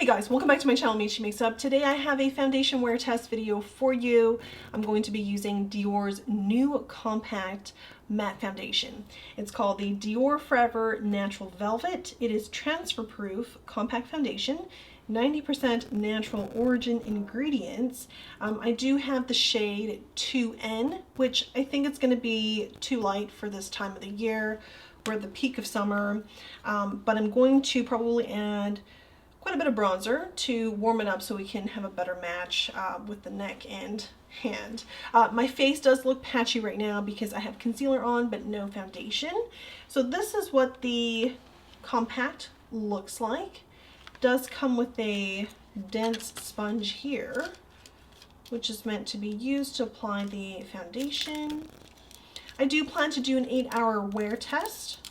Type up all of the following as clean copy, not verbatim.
Hey guys, welcome back to my channel, She Makes Up. Today I have a foundation wear test video for you. I'm going to be using Dior's new compact matte foundation. It's called the Dior Forever Natural Velvet. It is transfer proof compact foundation, 90% natural origin ingredients. I do have the shade 2N, which I think it's going to be too light for this time of the year. We're at the peak of summer, but I'm going to probably add quite a bit of bronzer to warm it up so we can have a better match with the neck and hand. My face does look patchy right now because I have concealer on but no foundation. So this is what the compact looks like. It does come with a dense sponge here, which is meant to be used to apply the foundation. I do plan to do an 8-hour wear test,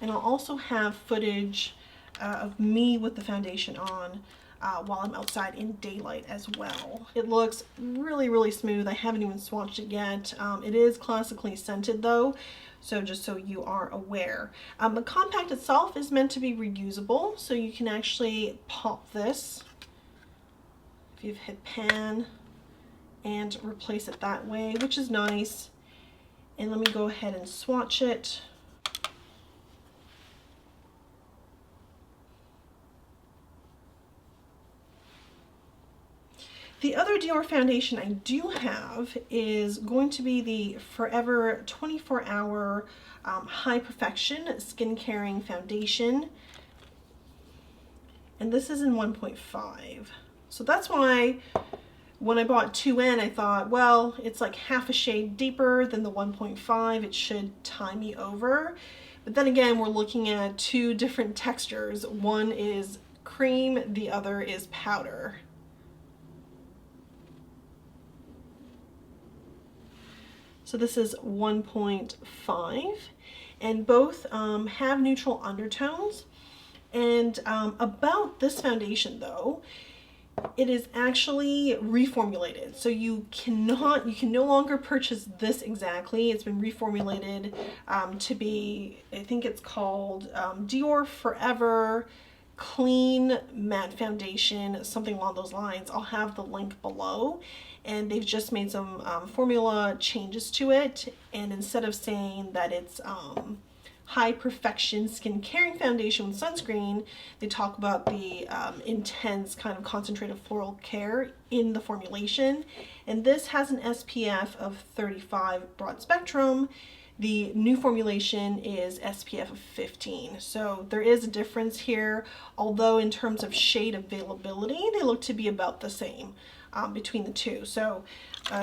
and I'll also have footage of me with the foundation on while I'm outside in daylight as well. It looks really, really smooth. I haven't even swatched it yet. It is classically scented though, so just so you are aware. The compact itself is meant to be reusable, so you can actually pop this if you've hit pan and replace it that way, which is nice. And let me go ahead and swatch it. The other Dior foundation I do have is going to be the Forever 24-Hour High Perfection Skin Caring Foundation. And this is in 1.5. So that's why when I bought 2N, I thought, well, it's like half a shade deeper than the 1.5. It should tie me over. But then again, we're looking at two different textures. One is cream, the other is powder. So this is 1.5, and both have neutral undertones. And about this foundation though, it is actually reformulated. So you can no longer purchase this exactly. It's been reformulated to be, I think it's called Dior Forever Clean Matte Foundation, something along those lines. I'll have the link below. And they've just made some formula changes to it. And instead of saying that it's high perfection skin caring foundation with sunscreen, they talk about the intense kind of concentrated floral care in the formulation. And this has an SPF of 35 broad spectrum. The new formulation is SPF of 15. So there is a difference here, although in terms of shade availability, they look to be about the same between the two. So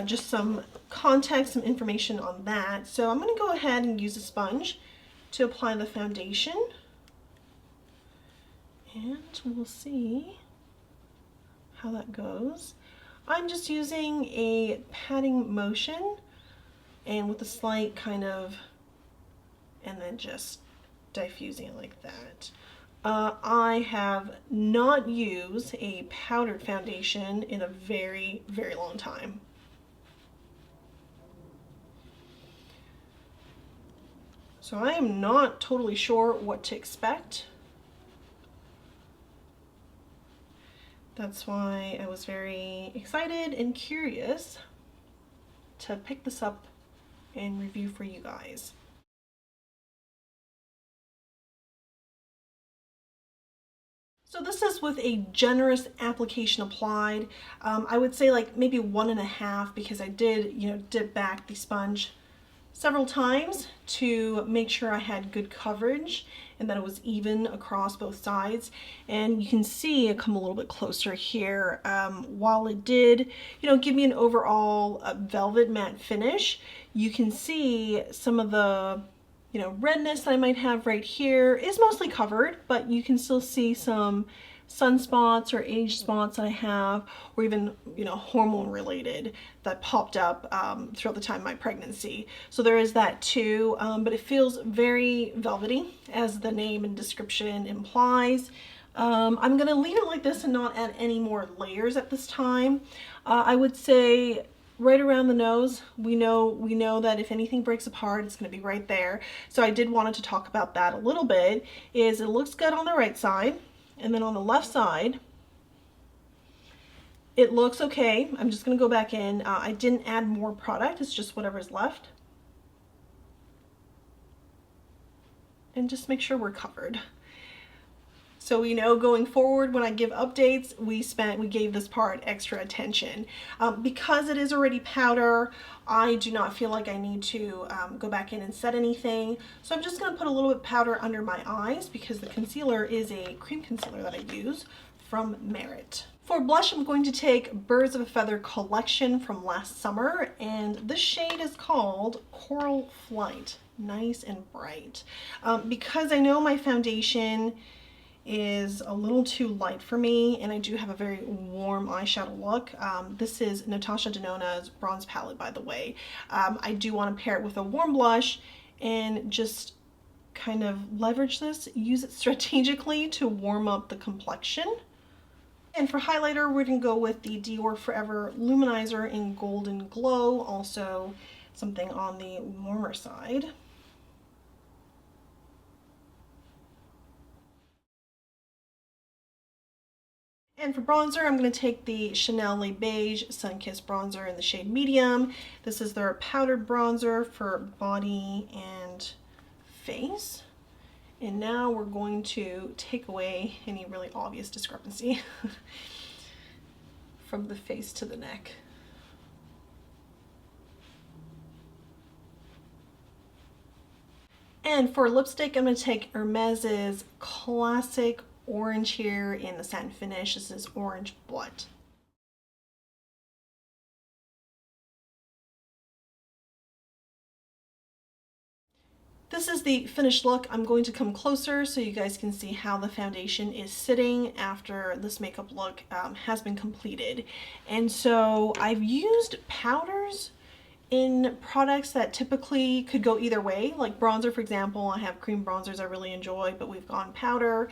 just some context, some information on that. So I'm going to go ahead and use a sponge to apply the foundation. And we'll see how that goes. I'm just using a patting motion and with a slight kind of, and then just diffusing it like that. I have not used a powdered foundation in a very, very long time. So I am not totally sure what to expect. That's why I was very excited and curious to pick this up and review for you guys. So this is with a generous application applied. I would say like maybe 1.5, because I did, dip back the sponge several times to make sure I had good coverage and that it was even across both sides. And you can see it come a little bit closer here. While it did, give me an overall velvet matte finish, you can see some of the redness that I might have right here is mostly covered, but you can still see some sunspots or age spots that I have, or even hormone related that popped up throughout the time of my pregnancy. So there is that too, but it feels very velvety, as the name and description implies. I'm gonna leave it like this and not add any more layers at this time. I would say right around the nose, we know that if anything breaks apart, it's going to be right there. So I did want to talk about that a little bit. Is it looks good on the right side, and then on the left side, It looks okay. I'm just gonna go back in. I didn't add more product, it's just whatever's left. And just make sure we're covered. So we know going forward when I give updates, we gave this part extra attention. Because it is already powder, I do not feel like I need to go back in and set anything. So I'm just gonna put a little bit of powder under my eyes because the concealer is a cream concealer that I use from Merit. For blush, I'm going to take Birds of a Feather collection from last summer, and this shade is called Coral Flight. Nice and bright. Because I know my foundation is a little too light for me, and I do have a very warm eyeshadow look. This is Natasha Denona's bronze palette, by the way. I do want to pair it with a warm blush and just kind of leverage this, use it strategically to warm up the complexion. And for highlighter, we're going to go with the Dior Forever Luminizer in Golden Glow, also something on the warmer side. And for bronzer, I'm going to take the Chanel Le Beige Sunkissed Bronzer in the shade Medium. This is their powdered bronzer for body and face. And now we're going to take away any really obvious discrepancy from the face to the neck. And for lipstick, I'm going to take Hermès's classic orange here in the satin finish. This is Orange Blood. This is the finished look. I'm going to come closer so you guys can see how the foundation is sitting after this makeup look has been completed. And so I've used powders in products that typically could go either way, like bronzer, for example. I have cream bronzers I really enjoy, but we've gone powder.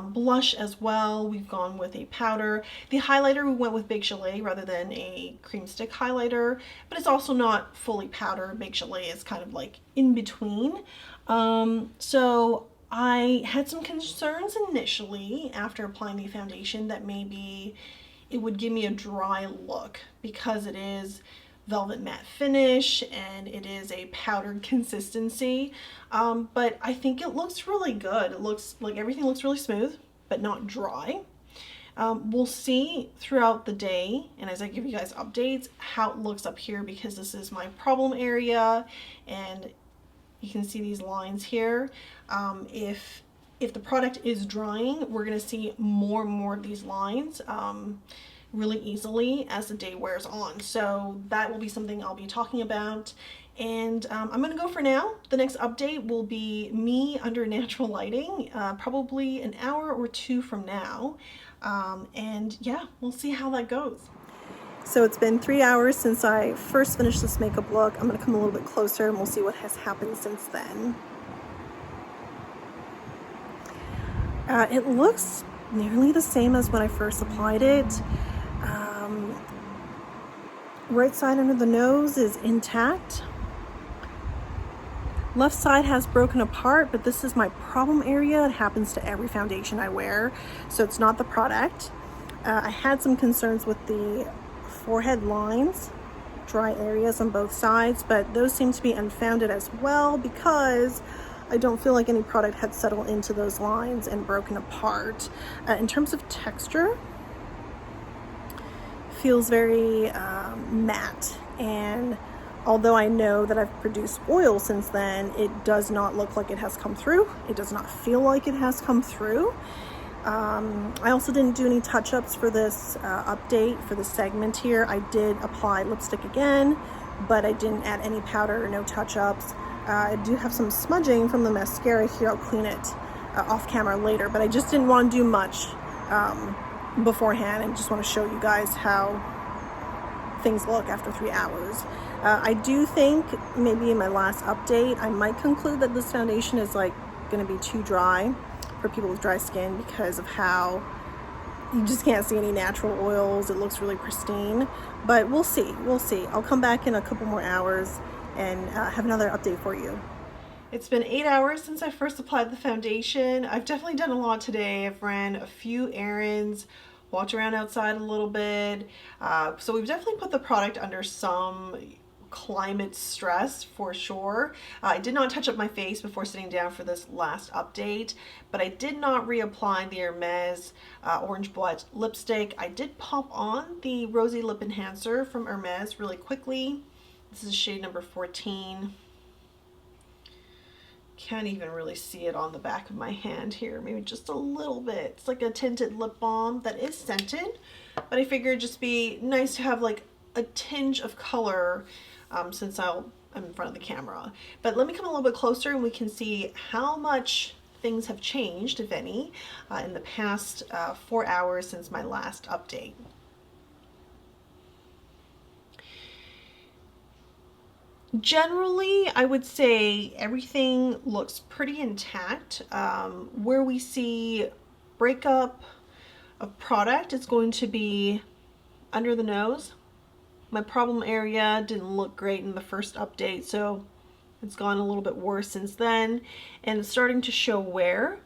Blush as well, we've gone with a powder. The highlighter, we went with Baked Gelée rather than a cream stick highlighter, but it's also not fully powder. Baked Gelée is kind of like in between. So I had some concerns initially after applying the foundation that maybe it would give me a dry look because it is velvet matte finish and it is a powdered consistency, but I think it looks really good. It looks like everything looks really smooth but not dry. We'll see throughout the day and as I give you guys updates how it looks up here, because this is my problem area and you can see these lines here. If the product is drying, we're going to see more and more of these lines really easily as the day wears on. So that will be something I'll be talking about. And I'm gonna go for now. The next update will be me under natural lighting, probably an hour or two from now. And yeah, we'll see how that goes. So it's been 3 hours since I first finished this makeup look. I'm gonna come a little bit closer and we'll see what has happened since then. It looks nearly the same as when I first applied it. Right side under the nose is intact. Left side has broken apart, but this is my problem area. It happens to every foundation I wear, so it's not the product. I had some concerns with the forehead lines, dry areas on both sides, but those seem to be unfounded as well because I don't feel like any product had settled into those lines and broken apart. In terms of texture, feels very matte, and although I know that I've produced oil since then, it does not look like it has come through. It does not feel like it has come through. I also didn't do any touch-ups for this update for this segment here. I did apply lipstick again, but I didn't add any powder or no touch-ups. I do have some smudging from the mascara here. I'll clean it off camera later, but I just didn't want to do much beforehand and just want to show you guys how things look after 3 hours. I do think maybe in my last update I might conclude that this foundation is like going to be too dry for people with dry skin because of how you just can't see any natural oils. It looks really pristine, but we'll see. I'll come back in a couple more hours and have another update for you. It's been 8 hours since I first applied the foundation. I've definitely done a lot today. I've ran a few errands, walked around outside a little bit. So we've definitely put the product under some climate stress for sure. I did not touch up my face before sitting down for this last update, but I did not reapply the Hermes Orange Blotch lipstick. I did pop on the Rosy Lip Enhancer from Hermes really quickly. This is shade number 14. Can't even really see it on the back of my hand here, maybe just a little bit. It's like a tinted lip balm that is scented, but I figured it'd just be nice to have like a tinge of color since I'm in front of the camera. But let me come a little bit closer and we can see how much things have changed, if any, in the past 4 hours since my last update. Generally, I would say everything looks pretty intact. Where we see breakup of product, it's going to be under the nose. My problem area didn't look great in the first update, so it's gone a little bit worse since then. And it's starting to show wear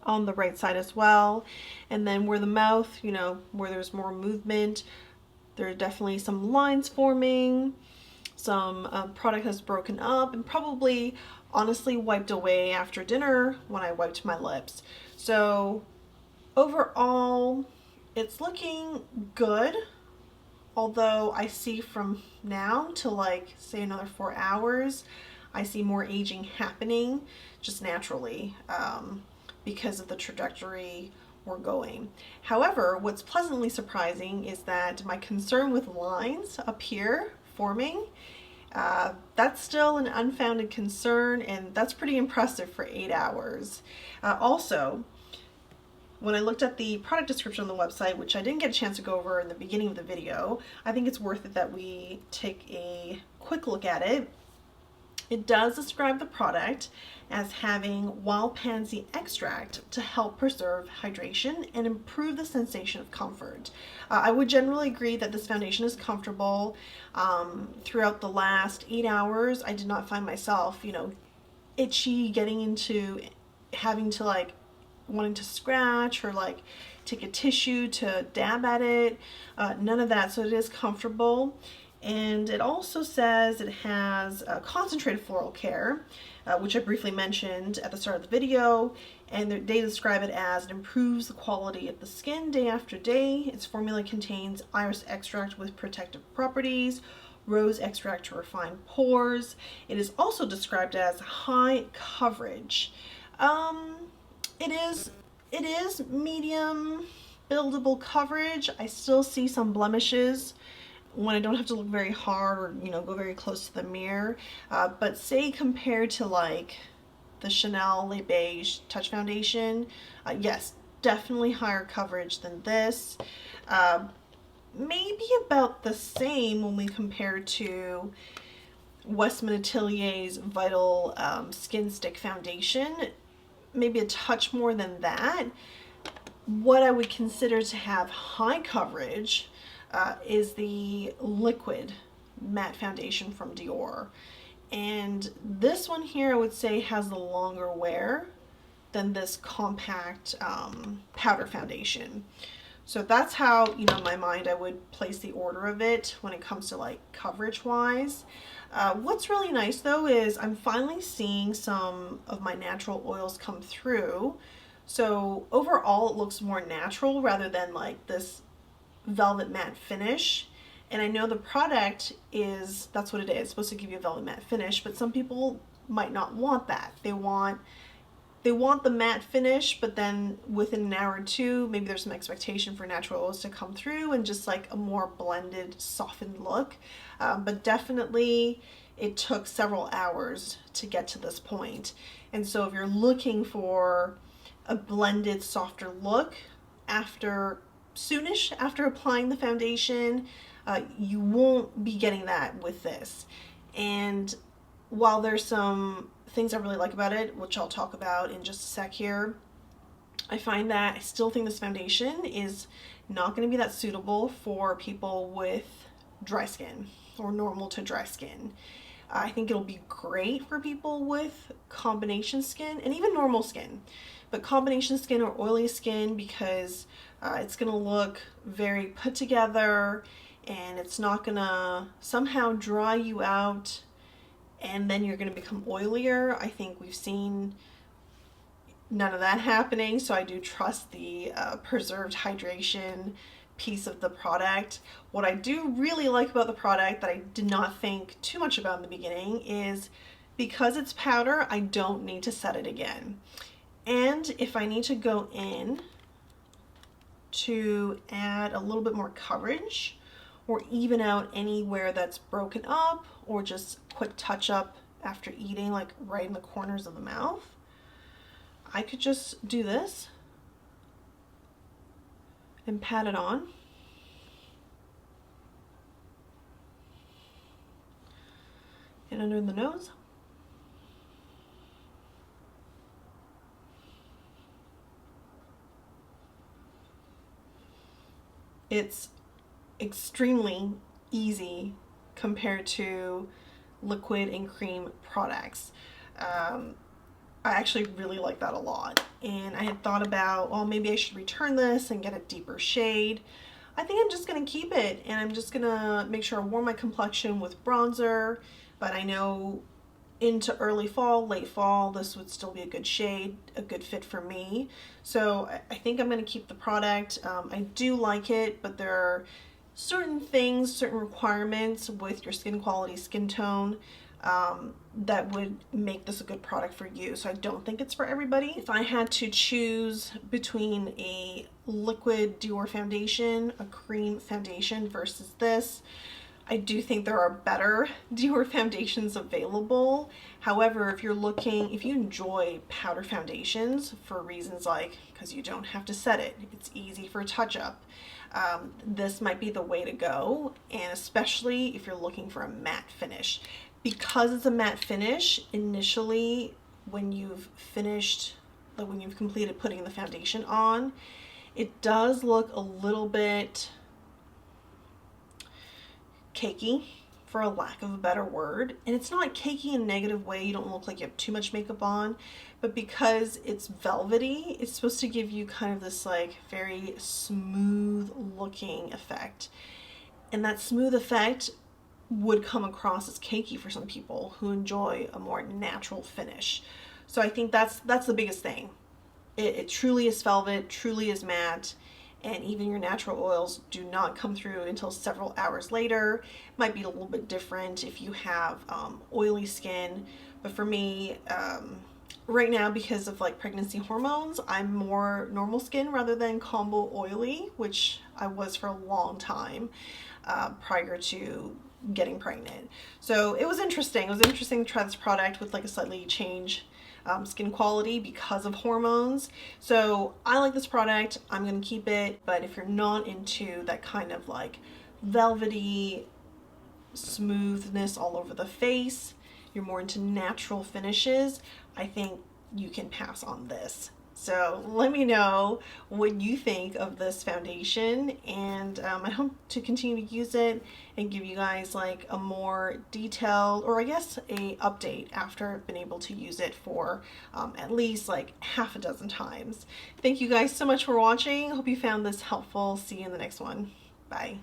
on the right side as well. And then where the mouth, you know, where there's more movement, there are definitely some lines forming. Some product has broken up and probably honestly wiped away after dinner when I wiped my lips. So overall, it's looking good. Although I see from now to like say another 4 hours, I see more aging happening just naturally because of the trajectory we're going. However, what's pleasantly surprising is that my concern with lines up here forming, that's still an unfounded concern, and that's pretty impressive for 8 hours. Also, when I looked at the product description on the website, which I didn't get a chance to go over in the beginning of the video, I think it's worth it that we take a quick look at it. It does describe the product as having wild pansy extract to help preserve hydration and improve the sensation of comfort. I would generally agree that this foundation is comfortable. Throughout the last 8 hours, I did not find myself, you know, itchy, getting into having to like wanting to scratch or like take a tissue to dab at it. None of that, so it is comfortable. And it also says it has concentrated floral care, which I briefly mentioned at the start of the video, and they describe it as it improves the quality of the skin day after day. Its formula contains iris extract with protective properties, rose extract to refine pores. It is also described as high coverage. It is medium buildable coverage. I still see some blemishes when I don't have to look very hard or, you know, go very close to the mirror. But say compared to like the Chanel Le Beige Touch Foundation, yes, definitely higher coverage than this. Maybe about the same when we compare to Westman Atelier's Vital Skin Stick Foundation. Maybe a touch more than that. What I would consider to have high coverage is the liquid matte foundation from Dior. And this one here I would say has the longer wear than this compact powder foundation. So that's how, you know, in my mind I would place the order of it when it comes to like coverage wise. What's really nice though is I'm finally seeing some of my natural oils come through. So overall it looks more natural rather than like this velvet matte finish. And I know the product is, that's what it is, it's supposed to give you a velvet matte finish, but some people might not want that. They want the matte finish, but then within an hour or two, maybe there's some expectation for natural oils to come through and just like a more blended, softened look. But definitely it took several hours to get to this point. And so if you're looking for a blended, softer look soonish after applying the foundation, you won't be getting that with this. And while there's some things I really like about it, which I'll talk about in just a sec here, I find that I still think this foundation is not going to be that suitable for people with dry skin or normal to dry skin. I think it'll be great for people with combination skin and even normal skin, but combination skin or oily skin, because It's gonna look very put together, and it's not gonna somehow dry you out and then you're gonna become oilier. I think we've seen none of that happening, so I do trust the preserved hydration piece of the product. What I do really like about the product that I did not think too much about in the beginning is because it's powder, I don't need to set it again. And if I need to go in to add a little bit more coverage or even out anywhere that's broken up or just quick touch up after eating, like right in the corners of the mouth, I could just do this and pat it on. And under the nose. It's extremely easy compared to liquid and cream products. I actually really like that a lot. And I had thought about, well, maybe I should return this and get a deeper shade. I think I'm just gonna keep it, and I'm just gonna make sure I warm my complexion with bronzer, but I know into early fall, late fall, this would still be a good shade, a good fit for me. So I think I'm gonna keep the product. I do like it, but there are certain things, certain requirements with your skin quality, skin tone, that would make this a good product for you. So I don't think it's for everybody. If I had to choose between a liquid Dior foundation, a cream foundation versus this, I do think there are better Dior foundations available. However, if you're looking, if you enjoy powder foundations for reasons like because you don't have to set it, it's easy for a touch-up, this might be the way to go, and especially if you're looking for a matte finish. Because it's a matte finish, initially when you've finished, like when you've completed putting the foundation on, it does look a little bit cakey, for a lack of a better word. And it's not cakey in a negative way, you don't look like you have too much makeup on, but because it's velvety, it's supposed to give you kind of this like very smooth looking effect. And that smooth effect would come across as cakey for some people who enjoy a more natural finish. So I think that's the biggest thing. It truly is velvet, truly is matte, and even your natural oils do not come through until several hours later. Might be a little bit different if you have oily skin, but for me, right now, because of like pregnancy hormones, I'm more normal skin rather than combo oily, which I was for a long time prior to getting pregnant. So it was interesting. It was interesting to try this product with like a slightly change skin quality because of hormones. So I like this product. I'm gonna keep it, but if you're not into that kind of like velvety smoothness all over the face, you're more into natural finishes, I think you can pass on this. So let me know what you think of this foundation, and I hope to continue to use it and give you guys like a more detailed, or I guess a update after I've been able to use it for at least like half a dozen times. Thank you guys so much for watching. Hope you found this helpful. See you in the next one. Bye.